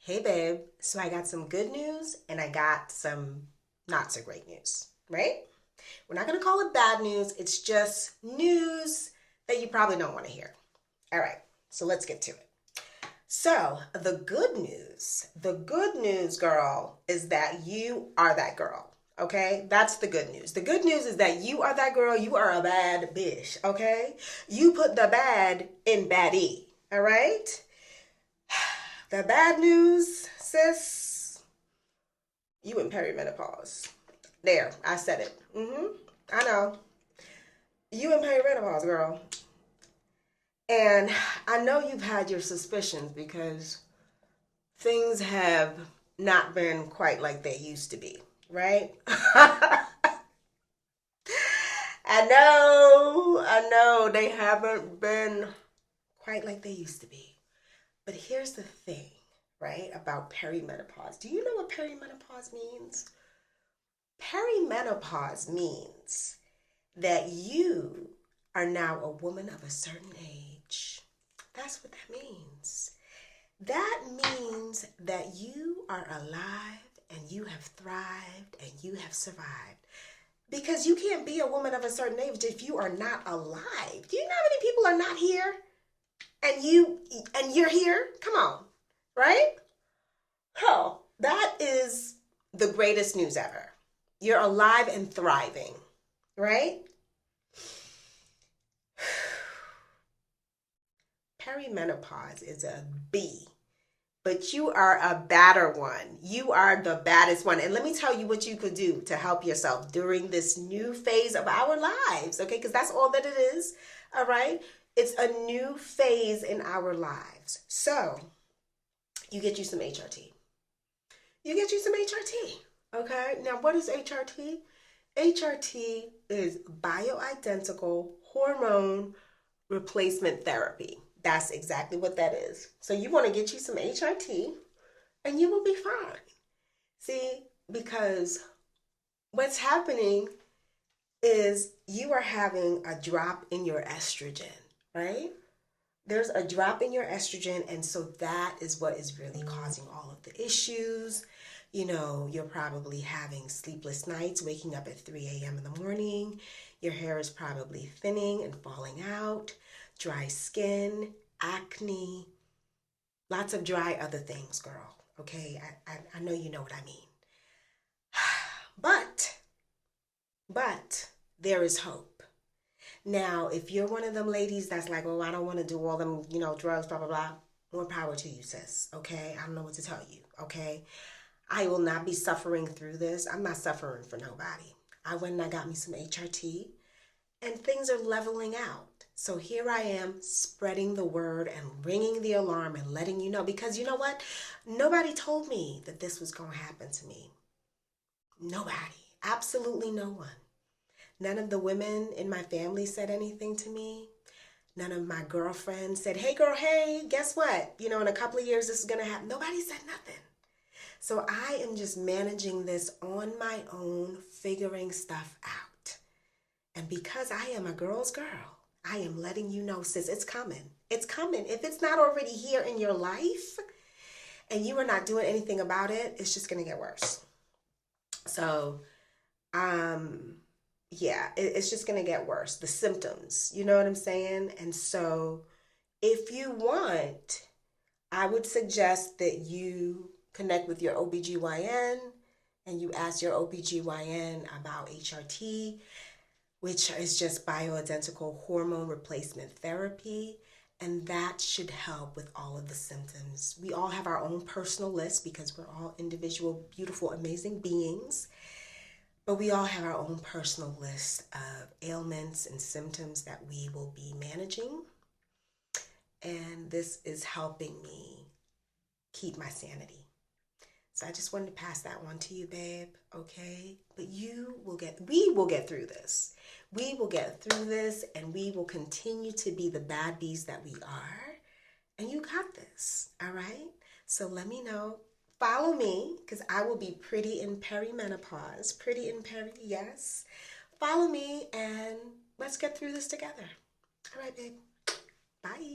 Hey babe, so I got some good news and I got some not so great news, right? We're not going to call it bad news. It's just news that you probably don't want to hear. All right, so let's get to it. So, the good news, girl, is that you are that girl. Okay, that's the good news. The good news is that you are that girl. You are a bad bitch. Okay, you put the bad in baddie. All right. The bad news, sis, you in perimenopause. There, I said it. I know. You in perimenopause, girl. And I know you've had your suspicions because things have not been quite like they used to be, right? I know, they haven't been quite like they used to be. But here's the thing, right, about perimenopause. Do you know what perimenopause means? Perimenopause means that you are now a woman of a certain age. That's what that means. That means that you are alive and you have thrived and you have survived. Because you can't be a woman of a certain age if you are not alive. Do you know how many people are not here? And you're here? Come on, right? Oh, that is the greatest news ever. You're alive and thriving, right? Perimenopause is a B, but you are a badder one. You are the baddest one. And let me tell you what you could do to help yourself during this new phase of our lives, okay? Because that's all that it is, all right? It's a new phase in our lives. So you get you some HRT. You get you some HRT, okay? Now, what is HRT? HRT is bioidentical hormone replacement therapy. That's exactly what that is. So you want to get you some HRT and you will be fine. See, because what's happening is you are having a drop in your estrogen, right? There's a drop in your estrogen, and so that is what is really causing all of the issues. You're probably having sleepless nights, waking up at 3 a.m. in the morning. Your hair is probably thinning and falling out, dry skin, acne, lots of dry other things, girl. Okay, I know you know what I mean. But there is hope. Now, if you're one of them ladies that's like, oh, I don't want to do all them, drugs, blah, blah, blah, more power to you, sis. Okay, I don't know what to tell you. Okay, I will not be suffering through this. I'm not suffering for nobody. I went and I got me some HRT and things are leveling out. So here I am spreading the word and ringing the alarm and letting you know, because you know what? Nobody told me that this was going to happen to me. Nobody. Absolutely no one. None of the women in my family said anything to me. None of my girlfriends said, hey girl, hey, guess what? In a couple of years this is going to happen. Nobody said nothing. So I am just managing this on my own, figuring stuff out. And because I am a girl's girl, I am letting you know, sis, it's coming. It's coming. If it's not already here in your life and you are not doing anything about it, it's just going to get worse. So, yeah, it's just going to get worse. The symptoms, you know what I'm saying? And so if you want, I would suggest that you connect with your OBGYN and you ask your OBGYN about HRT, which is just bioidentical hormone replacement therapy. And that should help with all of the symptoms. We all have our own personal list because we're all individual, beautiful, amazing beings. But we all have our own personal list of ailments and symptoms that we will be managing. And this is helping me keep my sanity. So I just wanted to pass that one to you, babe, okay? But we will get through this. We will get through this and we will continue to be the bad bees that we are. And you got this, all right? So let me know. Follow me because I will be pretty in perimenopause. Pretty in yes. Follow me and let's get through this together. All right, babe. Bye.